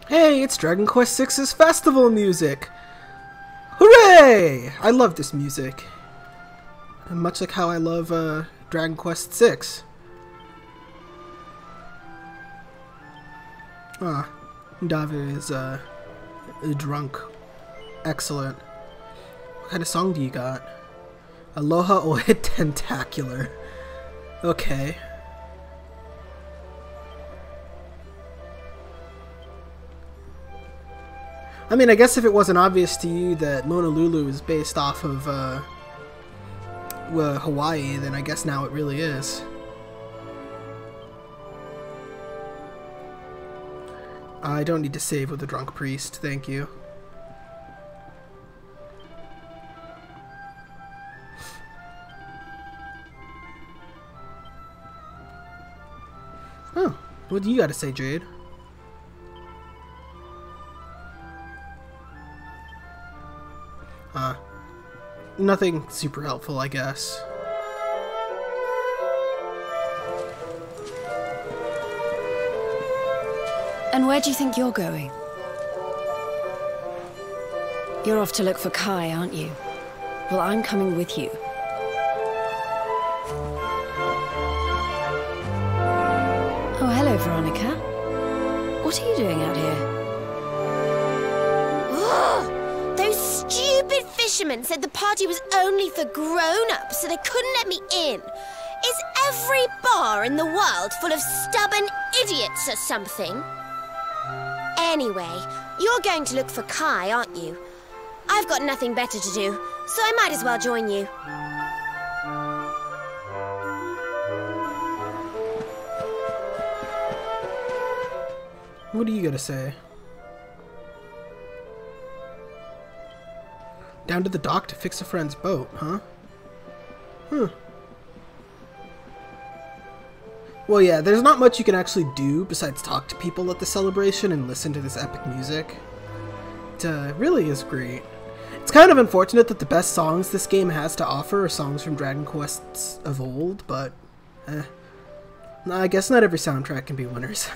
Hey, it's Dragon Quest VI's festival music! Hooray! I love this music. Much like how I love Dragon Quest VI. Ah, David is drunk. Excellent. What kind of song do you got? Aloha Oe Tentacular. Okay. I mean, I guess if it wasn't obvious to you that Monolulu is based off of Hawaii, then I guess now it really is. I don't need to save with a drunk priest, thank you. Oh, what do you gotta say, Jade? Nothing super helpful, I guess. And where do you think you're going? You're off to look for Kai, aren't you? Well, I'm coming with you. Oh, hello, Veronica. What are you doing out here? Those stupid fishermen said the party was only for grown-ups, so they couldn't let me in. Is every bar in the world full of stubborn idiots or something? Anyway, you're going to look for Kai, aren't you? I've got nothing better to do, so I might as well join you. What do you gotta say? Down to the dock to fix a friend's boat, huh? Well, yeah, there's not much you can actually do besides talk to people at the celebration and listen to this epic music. It really is great. It's kind of unfortunate that the best songs this game has to offer are songs from Dragon Quests of old, but I guess not every soundtrack can be winners.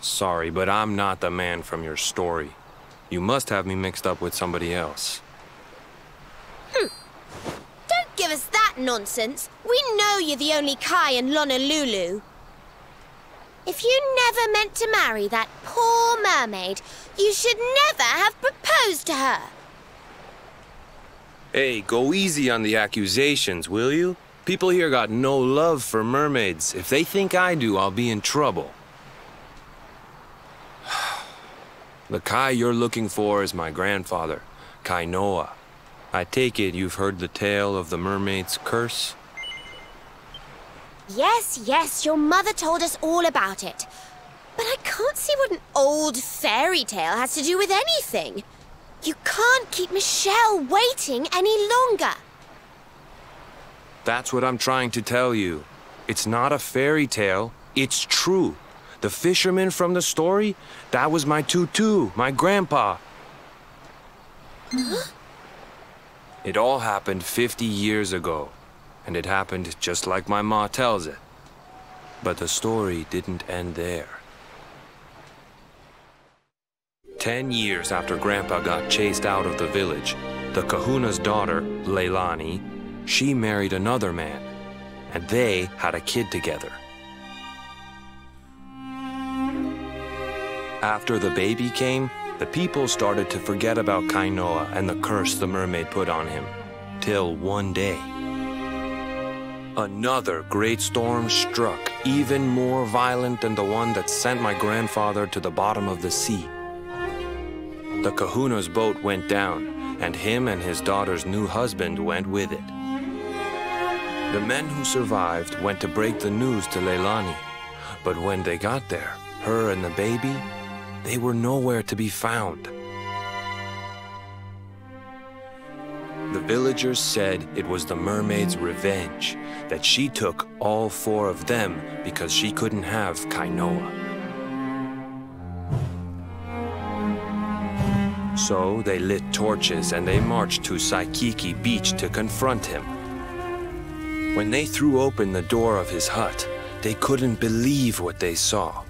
Sorry, but I'm not the man from your story. You must have me mixed up with somebody else. Don't give us that nonsense. We know you're the only Kai in Honolulu. If you never meant to marry that poor mermaid, you should never have proposed to her. Hey, go easy on the accusations, will you? People here got no love for mermaids. If they think I do, I'll be in trouble. The Kai you're looking for is my grandfather, Kainoa. I take it you've heard the tale of the mermaid's curse? Yes, your mother told us all about it. But I can't see what an old fairy tale has to do with anything. You can't keep Michelle waiting any longer. That's what I'm trying to tell you. It's not a fairy tale, it's true. The fisherman from the story, that was my tutu, my grandpa. Huh? It all happened 50 years ago, and it happened just like my ma tells it. But the story didn't end there. 10 years after Grandpa got chased out of the village, the kahuna's daughter, Leilani, she married another man, and they had a kid together. After the baby came, the people started to forget about Kainoa and the curse the mermaid put on him. Till one day, another great storm struck, even more violent than the one that sent my grandfather to the bottom of the sea. The kahuna's boat went down, and him and his daughter's new husband went with it. The men who survived went to break the news to Leilani, but when they got there, her and the baby, they were nowhere to be found. The villagers said it was the mermaid's revenge, that she took all 4 of them because she couldn't have Kainoa. So they lit torches and they marched to Saikiki Beach to confront him. When they threw open the door of his hut, they couldn't believe what they saw.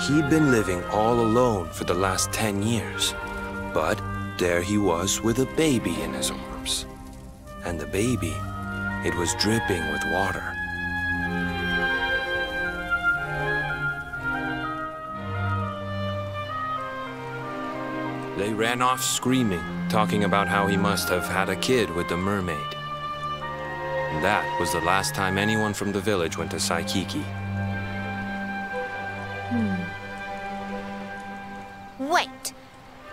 He'd been living all alone for the last 10 years, but there he was with a baby in his arms. And the baby, it was dripping with water. They ran off screaming, talking about how he must have had a kid with the mermaid. And that was the last time anyone from the village went to Saikiki. Wait,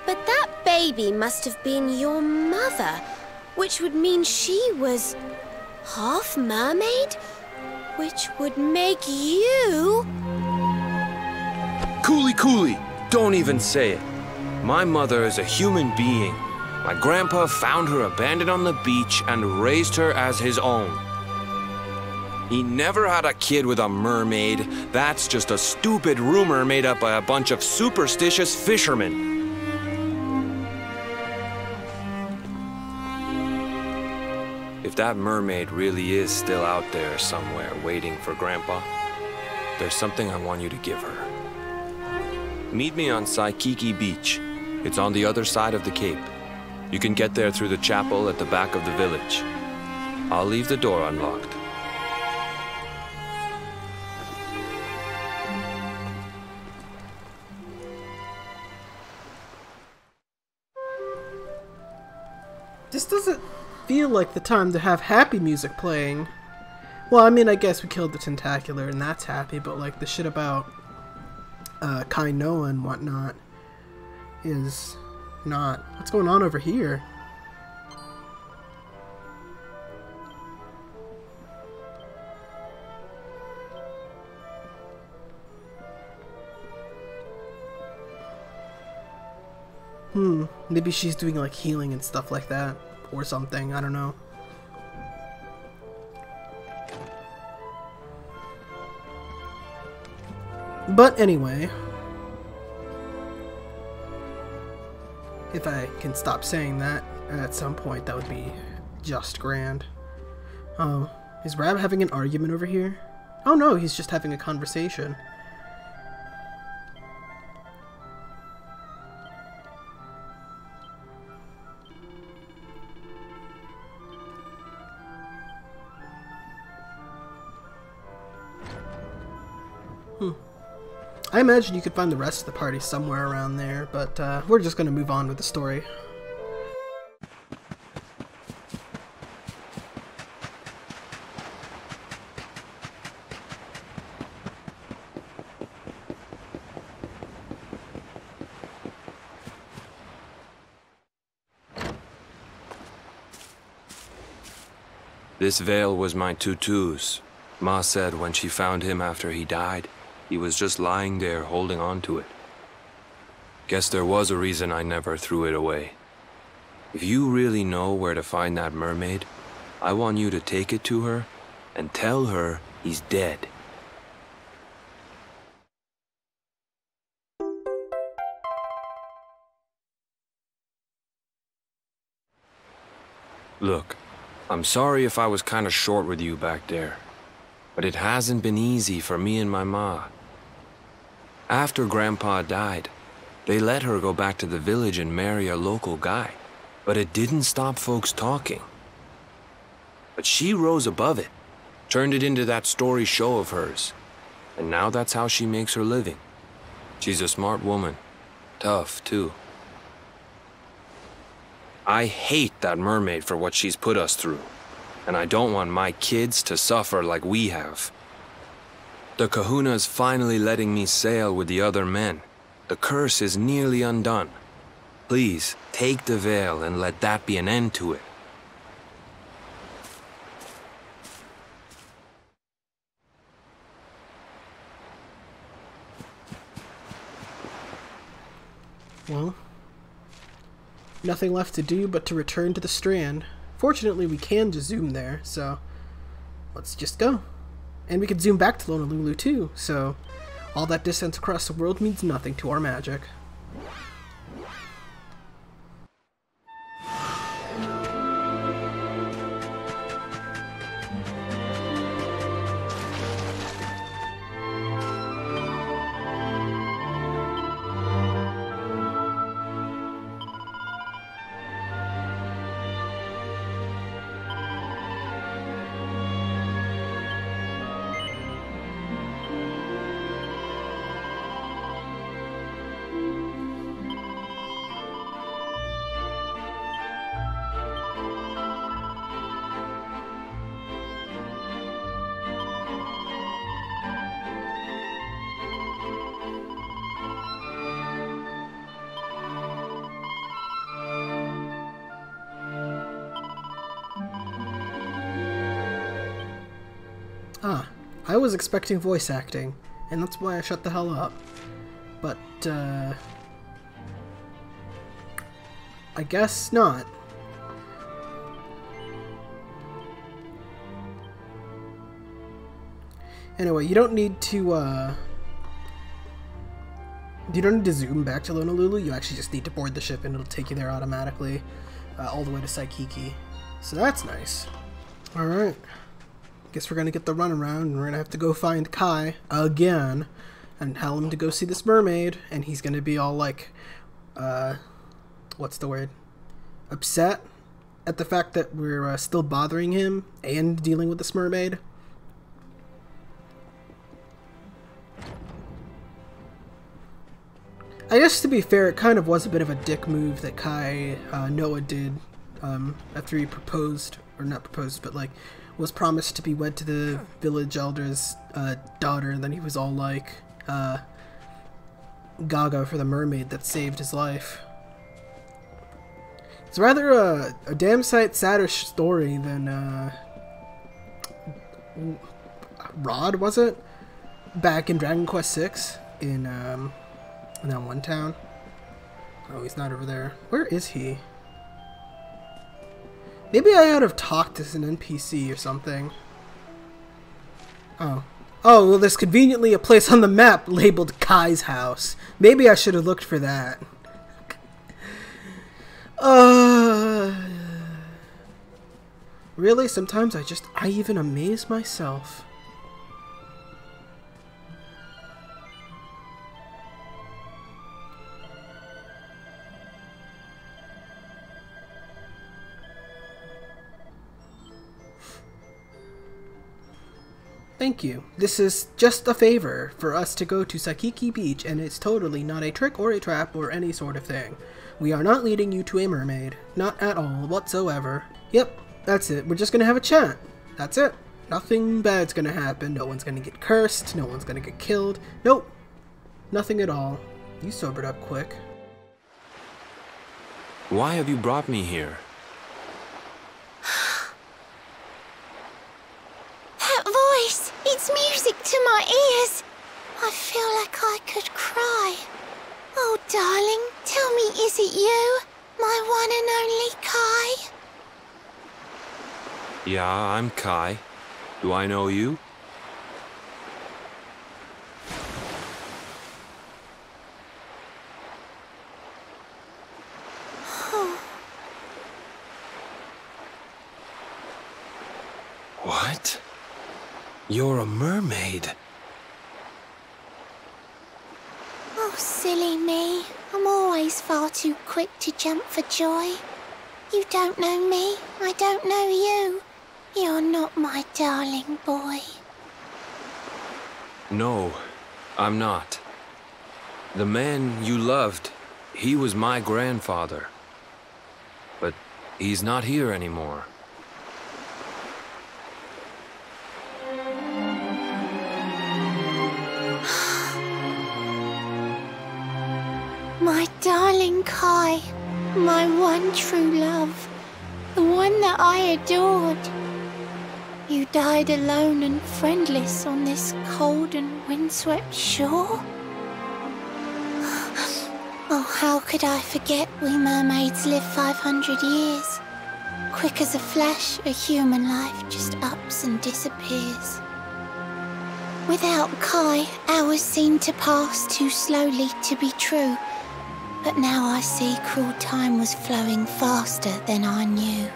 but that baby must have been your mother, which would mean she was half mermaid, which would make you... Cooley, don't even say it. My mother is a human being. My grandpa found her abandoned on the beach and raised her as his own. He never had a kid with a mermaid. That's just a stupid rumor made up by a bunch of superstitious fishermen. If that mermaid really is still out there somewhere waiting for Grandpa, there's something I want you to give her. Meet me on Saikiki Beach. It's on the other side of the cape. You can get there through the chapel at the back of the village. I'll leave the door unlocked. This doesn't feel like the time to have happy music playing. Well, I mean, I guess we killed the tentacular and that's happy, but like the shit about Kainoa and whatnot is not. What's going on over here? Maybe she's doing like healing and stuff like that or something, I don't know. But anyway, if I can stop saying that at some point, that would be just grand. Oh, is Rab having an argument over here? Oh no, he's just having a conversation. I imagine you could find the rest of the party somewhere around there, but we're just going to move on with the story. This veil was my tutu's. Ma said when she found him after he died, he was just lying there holding on to it. Guess there was a reason I never threw it away. If you really know where to find that mermaid, I want you to take it to her and tell her he's dead. Look, I'm sorry if I was kinda short with you back there, but it hasn't been easy for me and my ma. After Grandpa died, they let her go back to the village and marry a local guy, but it didn't stop folks talking. But she rose above it, turned it into that story show of hers, and now that's how she makes her living. She's a smart woman, tough too. I hate that mermaid for what she's put us through, and I don't want my kids to suffer like we have. The kahuna's finally letting me sail with the other men. The curse is nearly undone. Please, take the veil and let that be an end to it. Well, nothing left to do but to return to the Strand. Fortunately, we can just zoom there, so let's just go. And we can zoom back to Honolulu too, so all that distance across the world means nothing to our magic. Ah, I was expecting voice acting, and that's why I shut the hell up. But, I guess not. Anyway, you don't need to zoom back to Honolulu. You actually just need to board the ship and it'll take you there automatically, all the way to Saikiki. So that's nice. Alright. Guess we're gonna get the runaround and we're gonna have to go find Kai again and tell him to go see this mermaid, and he's gonna be all like, what's the word? Upset at the fact that we're still bothering him and dealing with this mermaid. I guess to be fair, it kind of was a bit of a dick move that Noah did after he proposed, or not proposed, but like was promised to be wed to the village elder's daughter, and then he was all like gaga for the mermaid that saved his life. It's rather a damn sight sadder story than Rod, was it? Back in Dragon Quest VI in that one town. Oh, he's not over there. Where is he? Maybe I ought to have talked as an NPC or something. Oh. Oh, well, there's conveniently a place on the map labeled Kai's house. Maybe I should have looked for that. Really? Sometimes I even amaze myself. Thank you. This is just a favor for us to go to Saikiki Beach, and it's totally not a trick or a trap or any sort of thing. We are not leading you to a mermaid. Not at all, whatsoever. Yep, that's it. We're just gonna have a chat. That's it. Nothing bad's gonna happen. No one's gonna get cursed. No one's gonna get killed. Nope. Nothing at all. You sobered up quick. Why have you brought me here? It's music to my ears. I feel like I could cry. Oh, darling, tell me, is it you? My one and only Kai? Yeah, I'm Kai. Do I know you? What? You're a mermaid. Oh, silly me. I'm always far too quick to jump for joy. You don't know me. I don't know you. You're not my darling boy. No, I'm not. The man you loved, he was my grandfather. But he's not here anymore. My darling Kai, my one true love, the one that I adored. You died alone and friendless on this cold and windswept shore? Oh, how could I forget we mermaids live 500 years? Quick as a flash, a human life just ups and disappears. Without Kai, hours seem to pass too slowly to be true. But now I see cruel time was flowing faster than I knew.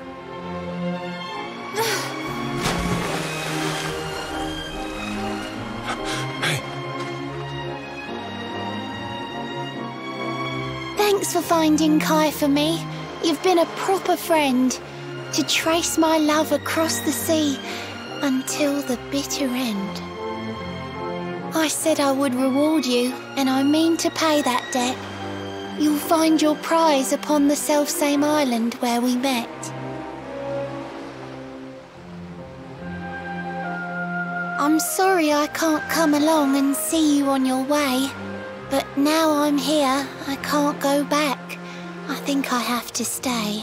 Hey. Thanks for finding Kai for me. You've been a proper friend. To trace my love across the sea until the bitter end. I said I would reward you, and I mean to pay that debt. You'll find your prize upon the selfsame island where we met. I'm sorry I can't come along and see you on your way, but now I'm here, I can't go back. I think I have to stay.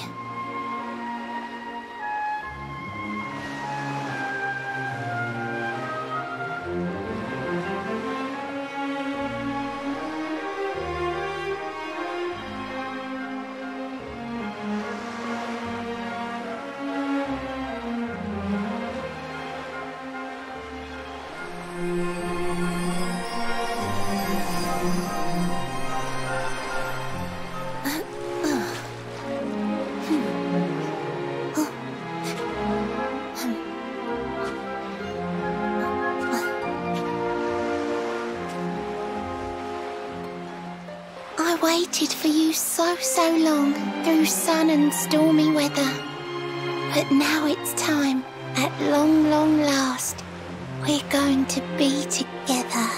I waited for you so long, through sun and stormy weather. But now it's time, at long last, we're going to be together.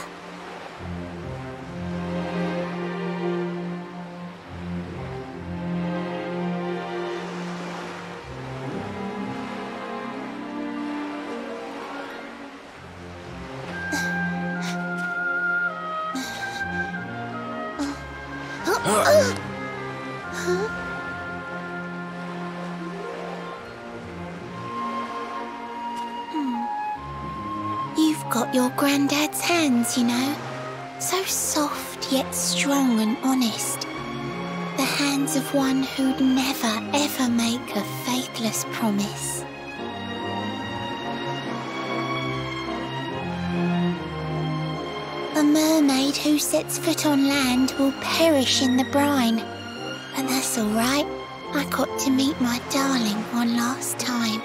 You've got your granddad's hands, you know. So soft yet strong and honest. The hands of one who'd never ever make a faithless promise. A mermaid who sets foot on land will perish in the brine. But that's all right. I got to meet my darling one last time.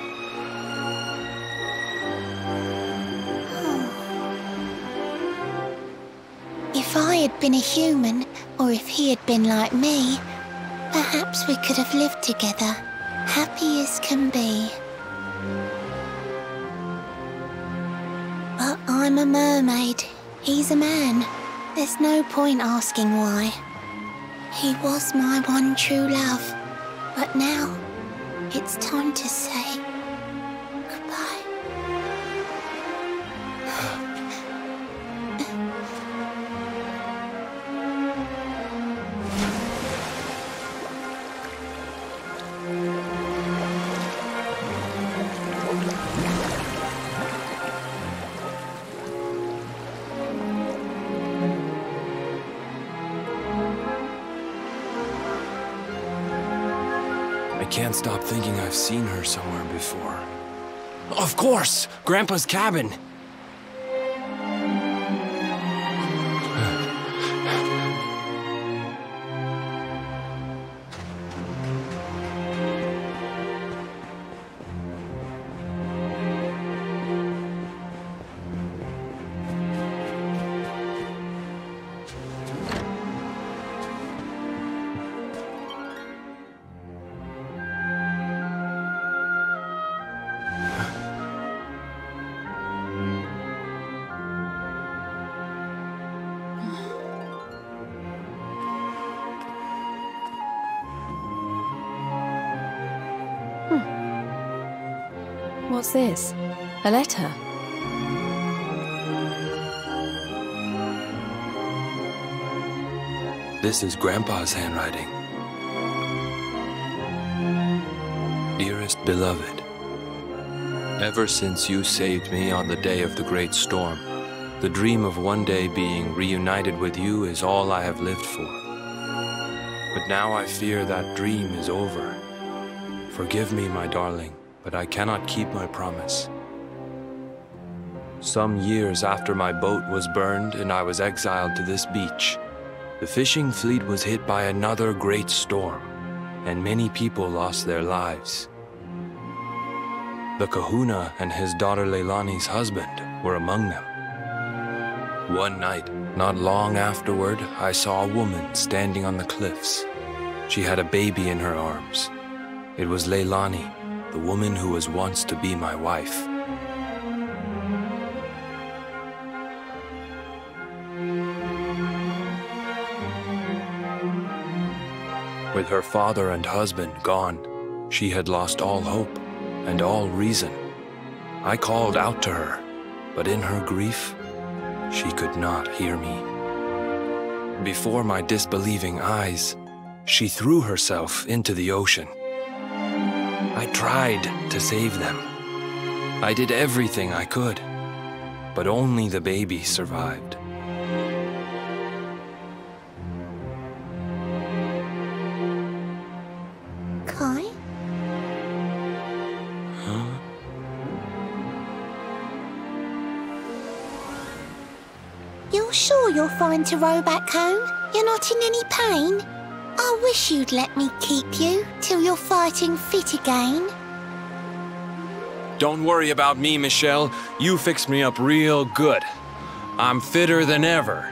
If I had been a human, or if he had been like me, perhaps we could have lived together, happy as can be. But I'm a mermaid, he's a man. There's no point asking why. He was my one true love, but now it's time to say goodbye. I can't stop thinking I've seen her somewhere before. Of course! Grandpa's cabin! What's this? A letter? This is Grandpa's handwriting. Dearest beloved, ever since you saved me on the day of the great storm, the dream of one day being reunited with you is all I have lived for. But now I fear that dream is over. Forgive me, my darling, but I cannot keep my promise. Some years after my boat was burned and I was exiled to this beach, the fishing fleet was hit by another great storm, and many people lost their lives. The kahuna and his daughter Leilani's husband were among them. One night, not long afterward, I saw a woman standing on the cliffs. She had a baby in her arms. It was Leilani, the woman who was once to be my wife. With her father and husband gone, she had lost all hope and all reason. I called out to her, but in her grief, she could not hear me. Before my disbelieving eyes, she threw herself into the ocean. I tried to save them. I did everything I could, but only the baby survived. Kai? Huh? You're sure you're fine to row back home? You're not in any pain? I wish you'd let me keep you till you're fighting fit again. Don't worry about me, Michelle. You fixed me up real good. I'm fitter than ever.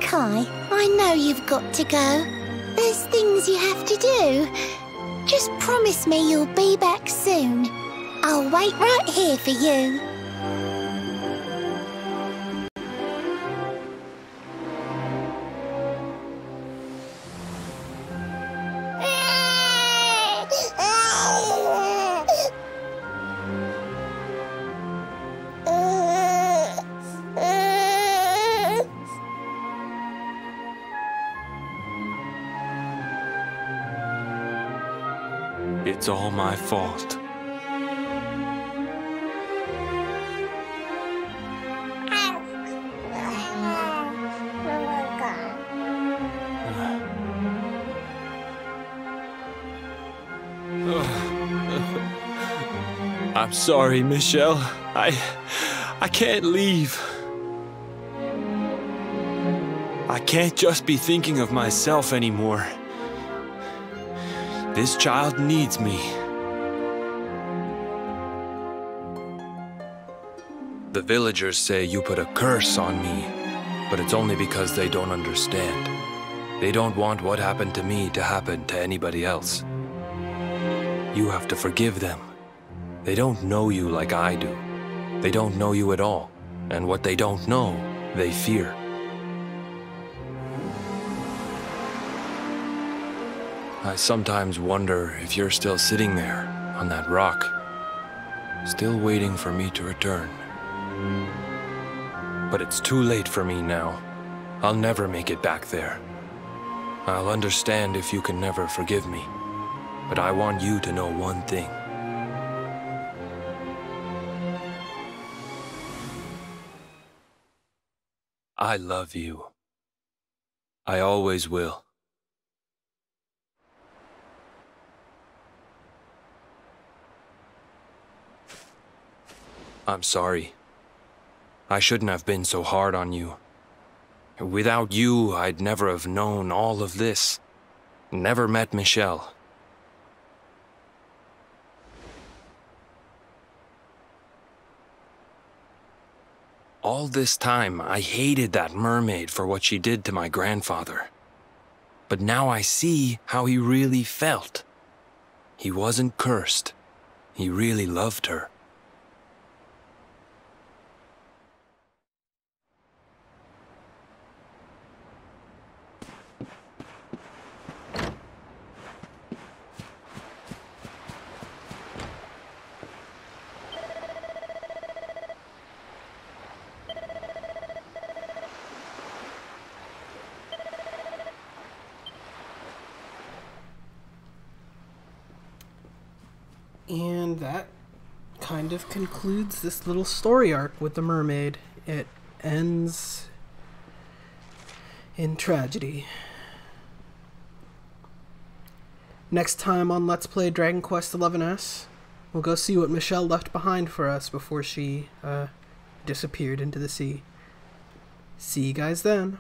Kai, I know you've got to go. There's things you have to do. Just promise me you'll be back soon. I'll wait right here for you. It's all my fault. I'm sorry, Michelle. I can't leave. I can't just be thinking of myself anymore. This child needs me. The villagers say you put a curse on me, but it's only because they don't understand. They don't want what happened to me to happen to anybody else. You have to forgive them. They don't know you like I do. They don't know you at all, and what they don't know, they fear. I sometimes wonder if you're still sitting there, on that rock, still waiting for me to return. But it's too late for me now. I'll never make it back there. I'll understand if you can never forgive me, but I want you to know one thing. I love you. I always will. I'm sorry. I shouldn't have been so hard on you. Without you, I'd never have known all of this. Never met Michelle. All this time, I hated that mermaid for what she did to my grandfather. But now I see how he really felt. He wasn't cursed. He really loved her. And that kind of concludes this little story arc with the mermaid. It ends in tragedy. Next time on Let's Play Dragon Quest XI-S, we'll go see what Michelle left behind for us before she disappeared into the sea. See you guys then.